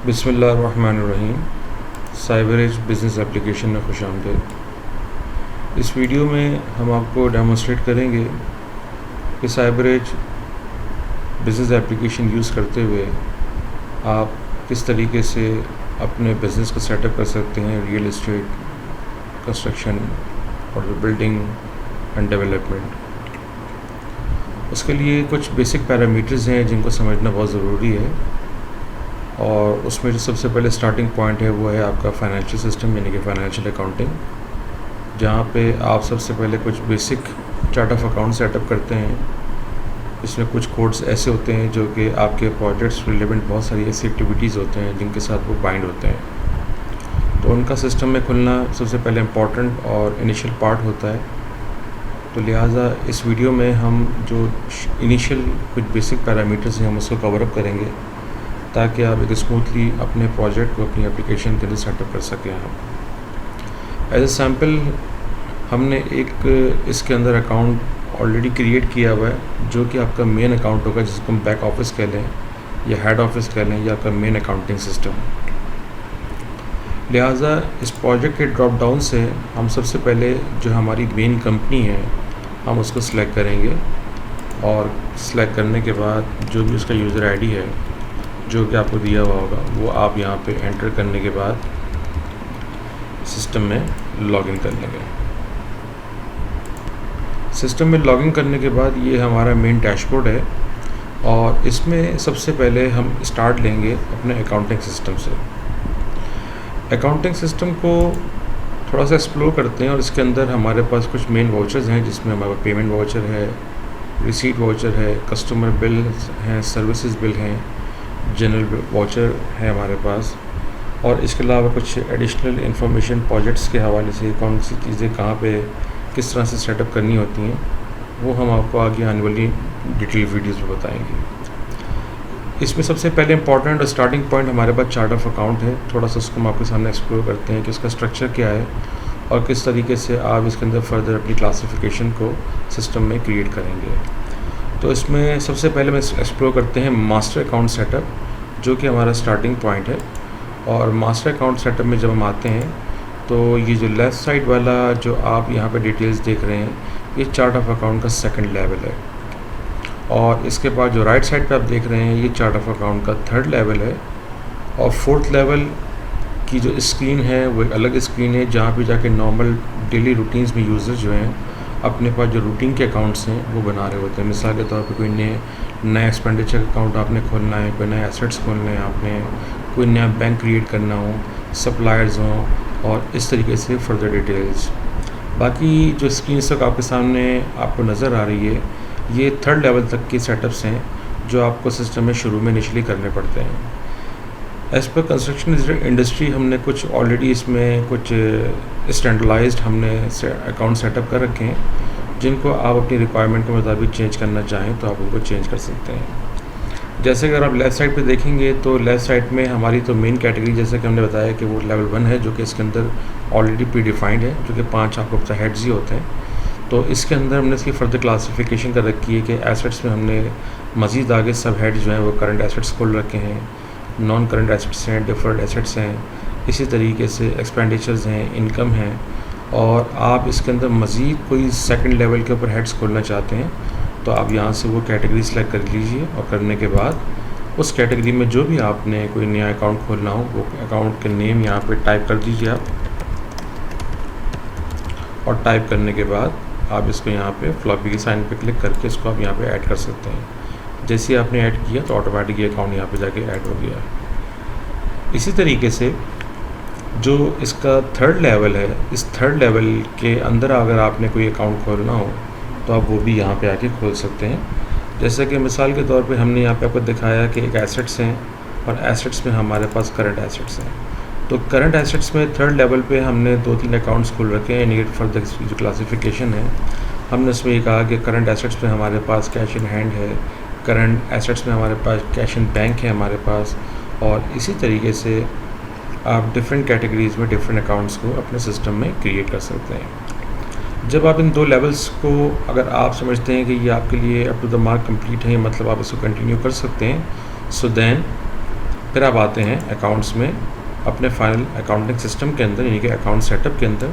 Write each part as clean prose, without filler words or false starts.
बिस्मिल्लाहिर्रहमानिर्रहीम। साइबरेज business application में खुशामदीद। इस वीडियो में हम आपको डेमोन्स्ट्रेट करेंगे कि साइबरेज बिज़नेस एप्लीकेशन यूज़ करते हुए आप किस तरीके से अपने बिज़नेस को सेटअप कर सकते हैं, रियल एस्टेट, कंस्ट्रक्शन और बिल्डिंग एंड डेवलपमेंट। उसके लिए कुछ बेसिक पैरामीटर्स हैं जिनको समझना बहुत ज़रूरी है, और उसमें जो सबसे पहले स्टार्टिंग पॉइंट है वो है आपका फाइनेंशियल सिस्टम यानी कि फाइनेंशियल अकाउंटिंग, जहाँ पे आप सबसे पहले कुछ basic chart of account setup करते हैं। इसमें कुछ कोड्स ऐसे होते हैं जो कि आपके प्रोजेक्ट्स रिलेवेंट बहुत सारी ऐसी एक्टिविटीज़ होते हैं जिनके साथ वो बाइंड होते हैं, तो उनका सिस्टम में खुलना सबसे पहले इम्पॉर्टेंट और इनिशियल पार्ट होता है। तो लिहाजा इस वीडियो में हम जो इनिशियल कुछ बेसिक पैरामीटर्स हैं हम उसको कवर अप करेंगे ताकि आप एक स्मूथली अपने प्रोजेक्ट को अपनी एप्लीकेशन के लिए सेटअप कर सकें। आप एज ए सैम्पल हमने एक इसके अंदर अकाउंट ऑलरेडी क्रिएट किया हुआ है जो कि आपका मेन अकाउंट होगा, जिसको हम बैक ऑफिस कह लें या हेड ऑफिस कह लें या आपका मेन अकाउंटिंग सिस्टम। लिहाजा इस प्रोजेक्ट के ड्रॉप डाउन से हम सबसे पहले जो हमारी मेन कंपनी है हम उसको सिलेक्ट करेंगे, और सिलेक्ट करने के बाद जो भी उसका यूज़र आईडी है जो कि आपको दिया हुआ होगा वो आप यहाँ पे एंटर करने के बाद सिस्टम में लॉगिन कर लेंगे। सिस्टम में लॉगिन करने के बाद ये हमारा मेन डैशबोर्ड है, और इसमें सबसे पहले हम स्टार्ट लेंगे अपने अकाउंटिंग सिस्टम से। अकाउंटिंग सिस्टम को थोड़ा सा एक्सप्लोर करते हैं, और इसके अंदर हमारे पास कुछ मेन वाउचर्स हैं जिसमें हमारा पेमेंट वाउचर है, रिसीट वाउचर है, कस्टमर बिल हैं, सर्विसेज बिल हैं, जनरल वाउचर है हमारे पास, और इसके अलावा कुछ एडिशनल इंफॉर्मेशन प्रोजेक्ट्स के हवाले से कौन सी चीज़ें कहाँ पे किस तरह से सेटअप करनी होती हैं वो हम आपको आगे आने वाली डिटेल वीडियोस में बताएंगे। इसमें सबसे पहले इंपॉर्टेंट और स्टार्टिंग पॉइंट हमारे पास चार्ट ऑफ अकाउंट है। थोड़ा सा उसको हम आपके सामने एक्सप्लोर करते हैं कि उसका स्ट्रक्चर क्या है और किस तरीके से आप इसके अंदर फर्दर अपनी क्लासिफिकेशन को सिस्टम में क्रिएट करेंगे। तो इसमें सबसे पहले हम एक्सप्लोर करते हैं मास्टर अकाउंट सेटअप, जो कि हमारा स्टार्टिंग पॉइंट है। और मास्टर अकाउंट सेटअप में जब हम आते हैं तो ये जो लेफ़्ट साइड वाला जो आप यहाँ पे डिटेल्स देख रहे हैं ये चार्ट ऑफ अकाउंट का सेकंड लेवल है, और इसके बाद जो राइट साइड पे आप देख रहे हैं ये चार्ट ऑफ अकाउंट का थर्ड लेवल है। और फोर्थ लेवल की जो स्क्रीन है वो एक अलग स्क्रीन है जहाँ पे जाके नॉर्मल डेली रूटीन्स में यूज़र जो हैं अपने पास जो रूटीन के अकाउंट्स हैं वो बना रहे होते हैं। मिसाल के तौर पे कोई नया एक्सपेंडिचर अकाउंट आपने खोलना है, कोई नया एसेट्स खोलने हैं आपने, कोई नया बैंक क्रिएट करना हो, सप्लायर्स हों, और इस तरीके से फर्दर डिटेल्स। बाकी जो स्क्रीन इस वक्त आपके सामने आपको नज़र आ रही है ये थर्ड लेवल तक के सेटअप्स हैं जो आपको सिस्टम में शुरू में इनिशियली करने पड़ते हैं। एज़ पर कंस्ट्रक्शन इंडस्ट्री हमने कुछ ऑलरेडी इसमें कुछ स्टैंडर्डाइज्ड हमने अकाउंट सेटअप कर रखे हैं जिनको आप अपनी रिक्वायरमेंट के मुताबिक चेंज करना चाहें तो आप उनको चेंज कर सकते हैं। जैसे अगर आप लेफ़्ट साइड पे देखेंगे तो लेफ़्ट साइड में हमारी तो मेन कैटेगरी जैसे कि हमने बताया कि वो लेवल 1 है जो कि इसके अंदर ऑलरेडी प्री डिफाइंड है, जो कि 5 आपको पता हेड्स ही होते हैं। तो इसके अंदर हमने इसकी फर्दर क्लासिफिकेशन कर रखी है कि एसेट्स में हमने मज़ीद आगे सब हेड जो हैं वो करंट एसेट्स खोल रखे हैं, नॉन करंट एसेट्स हैं, डिफर्ड एसेट्स हैं, इसी तरीके से एक्सपेंडिचर्स हैं, इनकम हैं। और आप इसके अंदर मज़ीद कोई सेकंड लेवल के ऊपर हेड्स खोलना चाहते हैं तो आप यहाँ से वो कैटेगरी सेलेक्ट कर लीजिए, और करने के बाद उस कैटेगरी में जो भी आपने कोई नया अकाउंट खोलना हो वो अकाउंट के नेम यहाँ पे टाइप कर दीजिए आप, और टाइप करने के बाद आप इसको यहाँ पे फ्लॉपी के साइन पे क्लिक करके इसको आप यहाँ पे ऐड कर सकते हैं। जैसे ही आपने ऐड किया तो ऑटोमेटिक ये अकाउंट यहाँ पे जाके ऐड हो गया। इसी तरीके से जो इसका थर्ड लेवल है, इस थर्ड लेवल के अंदर अगर आपने कोई अकाउंट खोलना हो तो आप वो भी यहाँ पे आके खोल सकते हैं। जैसे कि मिसाल के तौर पे हमने यहाँ पे आपको दिखाया कि एक एसेट्स हैं, और एसेट्स में हमारे पास करंट एसेट्स हैं। तो करंट एसेट्स में थर्ड लेवल पे हमने 2-3 अकाउंट्स खोल रखे हैं। यानी फर्दर जो क्लासिफिकेशन है हमने उसमें ये कहा कि करंट एसेट्स में हमारे पास कैश इन हैंड है, करंट एसेट्स में हमारे पास कैश इन बैंक है हमारे पास, और इसी तरीके से आप डिफरेंट कैटेगरीज़ में डिफरेंट अकाउंट्स को अपने सिस्टम में क्रिएट कर सकते हैं। जब आप इन 2 लेवल्स को अगर आप समझते हैं कि ये आपके लिए up to the mark complete है, मतलब आप इसको कंटिन्यू कर सकते हैं, सो देन फिर आप आते हैं अकाउंट्स में अपने फाइनल अकाउंटिंग सिस्टम के अंदर, यानी कि अकाउंट सेटअप के अंदर,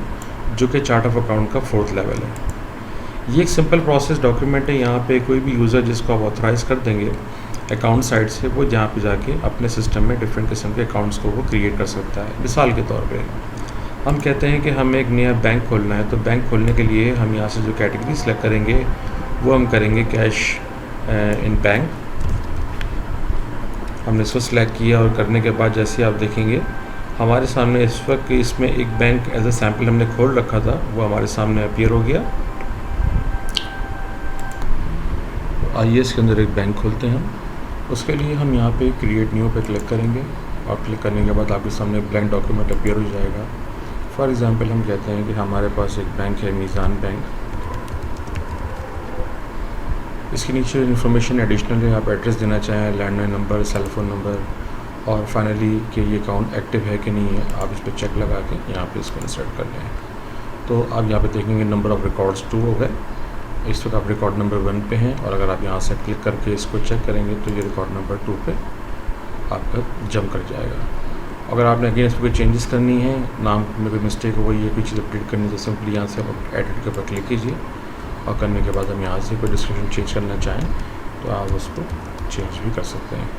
जो कि चार्ट ऑफ अकाउंट का 4th लेवल है। ये एक सिंपल प्रोसेस डॉक्यूमेंट है। यहाँ पे कोई भी यूज़र जिसको आप ऑथराइज़ कर देंगे अकाउंट साइड से, वो जहाँ पे जाके अपने सिस्टम में डिफरेंट किस्म के अकाउंट्स को वो क्रिएट कर सकता है। मिसाल के तौर पे हम कहते हैं कि हमें एक नया बैंक खोलना है, तो बैंक खोलने के लिए हम यहाँ से जो कैटेगरी सेलेक्ट करेंगे वो हम करेंगे कैश इन बैंक। हमने इसको सिलेक्ट किया और करने के बाद जैसे आप देखेंगे हमारे सामने इस वक्त इसमें एक बैंक एज ए सैम्पल हमने खोल रखा था, वो हमारे सामने अपीयर हो गया। आइए इसके अंदर एक बैंक खोलते हैं। उसके लिए हम यहाँ पे क्रिएट न्यू पे क्लिक करेंगे और क्लिक करने के बाद आपके सामने ब्लैंक डॉक्यूमेंट अपीयर हो जाएगा। फॉर एग्ज़ाम्पल हम कहते हैं कि हमारे पास एक बैंक है मीज़ान बैंक। इसके नीचे इन्फॉर्मेशन एडिशनल है, आप एड्रेस देना चाहें, landline number, cell phone number, और फाइनली कि ये अकाउंट एक्टिव है कि नहीं है, आप इस पर चेक लगा के यहाँ पे इसको इंसर्ट कर लें। तो आप यहाँ पे देखेंगे नंबर ऑफ़ रिकॉर्ड्स 2 हो गए। इस वक्त आप रिकॉर्ड नंबर 1 पे हैं, और अगर आप यहाँ से क्लिक करके इसको चेक करेंगे तो ये रिकॉर्ड नंबर 2 पे आपका जंप कर जाएगा। अगर आपने अगेन इसमें कोई चेंजेस करनी है, नाम में कोई मिस्टेक हो गई है, कोई चीज़ अपडेट करनी है, तो सिंपली यहाँ से आप एडिट के ऊपर क्लिक कीजिए, और करने के बाद हम यहाँ से कोई डिस्क्रिप्शन चेंज करना चाहें तो आप उसको चेंज भी कर सकते हैं।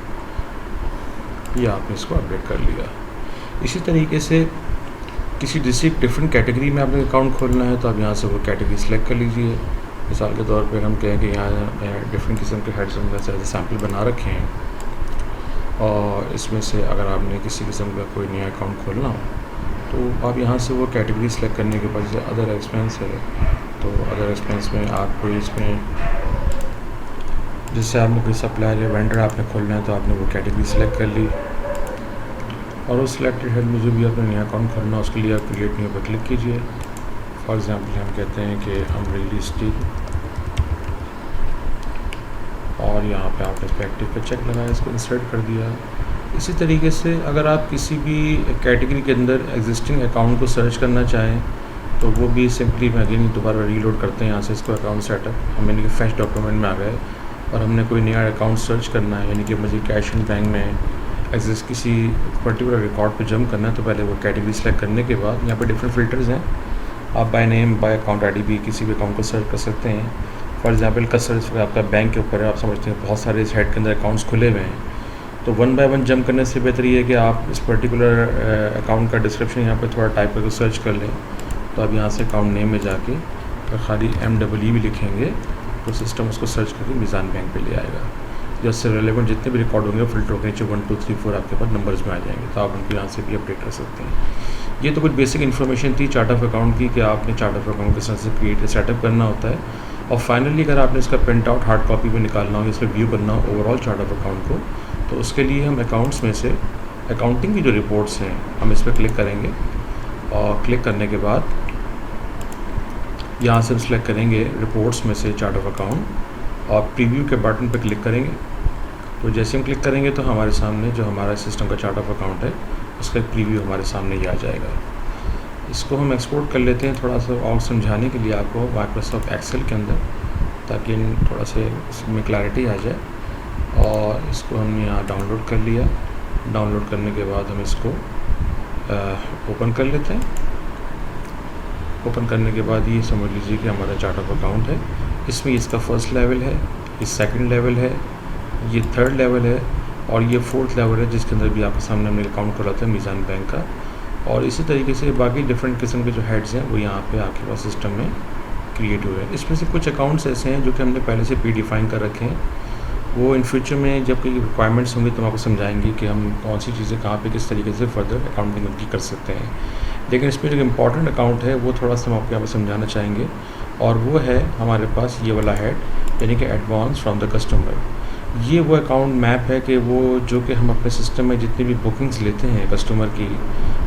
ये आपने इसको अपडेट कर लिया। इसी तरीके से किसी डिफरेंट कैटेगरी में आपने अकाउंट खोलना है तो आप यहाँ से वो कैटेगरी सेलेक्ट कर लीजिए। मिसाल के तौर पे हम कहें कि यहाँ डिफरेंट किस्म के हेड्स हमने एज सैम्पल बना रखे हैं, और इसमें से अगर आपने किसी किस्म का कोई नया अकाउंट खोलना हो तो आप यहाँ से वो कैटेगरी सेलेक्ट करने के बाद जैसे अदर एक्सपेंस है, तो अदर एक्सपेंस में आप कोई इसमें जिससे आपने कोई सप्लायर या वेंडर आपने खोलना है तो आपने वो कैटेगरी सेलेक्ट कर ली, और उस सिलेक्टेड हेड में जो भी आपने नया अकाउंट खोलना है उसके लिए आप क्रिएट न्यू पर क्लिक कीजिए। फॉर एग्ज़ाम्पल हम कहते हैं कि हम रियल एस्टेट, और यहाँ पे आपने एक्टिव पे चेक लगाया, इसको इंसर्ट कर दिया। इसी तरीके से अगर आप किसी भी कैटेगरी के अंदर एग्जिस्टिंग अकाउंट को सर्च करना चाहें तो वो भी सिंपली अगेन दोबारा रीलोड करते हैं यहाँ से इसको अकाउंट सेटअप। हम यानी कि फ्रेश डॉक्यूमेंट में आ गए और हमने कोई नया अकाउंट सर्च करना है, यानी कि मुझे कैश इन बैंक में एग्जिस्ट किसी पर्टिकुलर रिकॉर्ड पे जंप करना है, तो पहले वो कैटेगरी सेलेक्ट करने के बाद यहाँ पे डिफरेंट फ़िल्टर्स हैं। आप by name, bye account ID भी किसी भी अकाउंट को सर्च कर सकते हैं। फॉर एग्जांपल का सर्च आपका बैंक के ऊपर है, आप समझते हैं बहुत सारे इस हेड के अंदर अकाउंट्स खुले हुए हैं, तो 1 बाय 1 जंप करने से बेहतर ये है कि आप इस पर्टिकुलर अकाउंट का डिस्क्रिप्शन यहाँ पे थोड़ा टाइप करके सर्च कर लें। तो आप यहाँ से अकाउंट नेम में जाके अगर खाली MEE भी लिखेंगे तो सिस्टम उसको सर्च करके मीज़ान बैंक पे ले आएगा। जिससे रिलेवेंट जितने भी रिकॉर्ड होंगे फिल्टर होकर नीचे 1 2 3 4 आपके पास नंबर्स में आ जाएंगे, तो आप उनको यहाँ से भी अपडेट कर सकते हैं। ये तो कुछ बेसिक इन्फॉर्मेशन थी चार्ट ऑफ अकाउंट की कि आपने चार्ट ऑफ अकाउंट किस तरह से क्रिएट सेटअप करना होता है, और फाइनली अगर आपने इसका प्रिंट आउट हार्ड कॉपी में निकालना हो, इस पर व्यू करना हो ओवरऑल चार्ट ऑफ अकाउंट को, तो उसके लिए हम अकाउंट्स में से अकाउंटिंग की जो रिपोर्ट्स हैं हम इस पर क्लिक करेंगे, और क्लिक करने के बाद यहाँ से हम सेलेक्ट करेंगे रिपोर्ट्स में से चार्ट ऑफ अकाउंट, और प्रीव्यू के बटन पर क्लिक करेंगे। तो जैसे हम क्लिक करेंगे तो हमारे सामने जो हमारा सिस्टम का चार्ट ऑफ अकाउंट है उसका प्रीव्यू हमारे सामने ही आ जाएगा। इसको हम एक्सपोर्ट कर लेते हैं थोड़ा सा और समझाने के लिए आपको माइक्रोसॉफ्ट एक्सेल के अंदर, ताकि थोड़ा से इसमें क्लैरिटी आ जाए। और इसको हमने यहाँ डाउनलोड कर लिया। डाउनलोड करने के बाद हम इसको ओपन कर लेते हैं। ओपन करने के बाद ये समझ लीजिए कि हमारा चार्ट ऑफ अकाउंट है। इसमें इसका फर्स्ट लेवल है, ये सेकंड लेवल है, ये थर्ड लेवल है, और ये फोर्थ लेवल है जिसके अंदर भी आपके सामने हमने अकाउंट खोला था मीज़ान बैंक का। और इसी तरीके से बाकी डिफरेंट किस्म के जो हेड्स हैं वो यहाँ पे आपके पास सिस्टम में क्रिएट हुए हैं। इसमें से कुछ अकाउंट्स ऐसे हैं जो कि हमने पहले से प्री डिफाइन कर रखे हैं, वो इन फ्यूचर में जब कोई रिक्वायरमेंट्स होंगी तो हम आपको समझाएंगे कि हम कौन सी चीज़ें कहाँ पे किस तरीके से फर्दर अकाउंटिंग उनकी कर सकते हैं। लेकिन इसमें जो इम्पॉर्टेंट अकाउंट है वो थोड़ा सा हम आपको यहाँ पर समझाना चाहेंगे, और वो है हमारे पास ये वाला हेड, यानी कि एडवांस फ्रॉम द कस्टमर। ये वो अकाउंट मैप है कि वो जो कि हम अपने सिस्टम में जितनी भी बुकिंग्स लेते हैं कस्टमर की,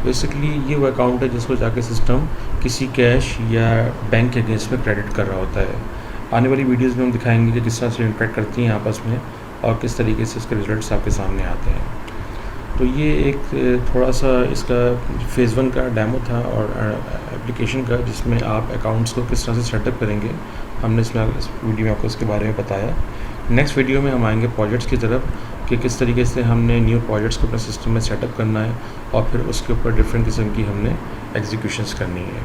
बेसिकली ये वो अकाउंट है जिसको जाके सिस्टम किसी कैश या बैंक के अगेंस्ट में क्रेडिट कर रहा होता है। आने वाली वीडियोस में हम दिखाएंगे कि किस तरह से इंटरेक्ट करती हैं आपस में और किस तरीके से इसके रिजल्ट्स आपके सामने आते हैं। तो ये एक थोड़ा सा इसका फेज़ 1 का डेमो था और एप्लीकेशन का, जिसमें आप अकाउंट्स को किस तरह से सेटअप करेंगे हमने इस वीडियो में आपको इसके बारे में बताया। नेक्स्ट वीडियो में हम आएंगे प्रोजेक्ट्स की तरफ कि किस तरीके से हमने न्यू प्रोजेक्ट्स को अपने सिस्टम में सेटअप करना है और फिर उसके ऊपर डिफरेंट किस्म की हमने एग्जीक्यूशंस करनी है।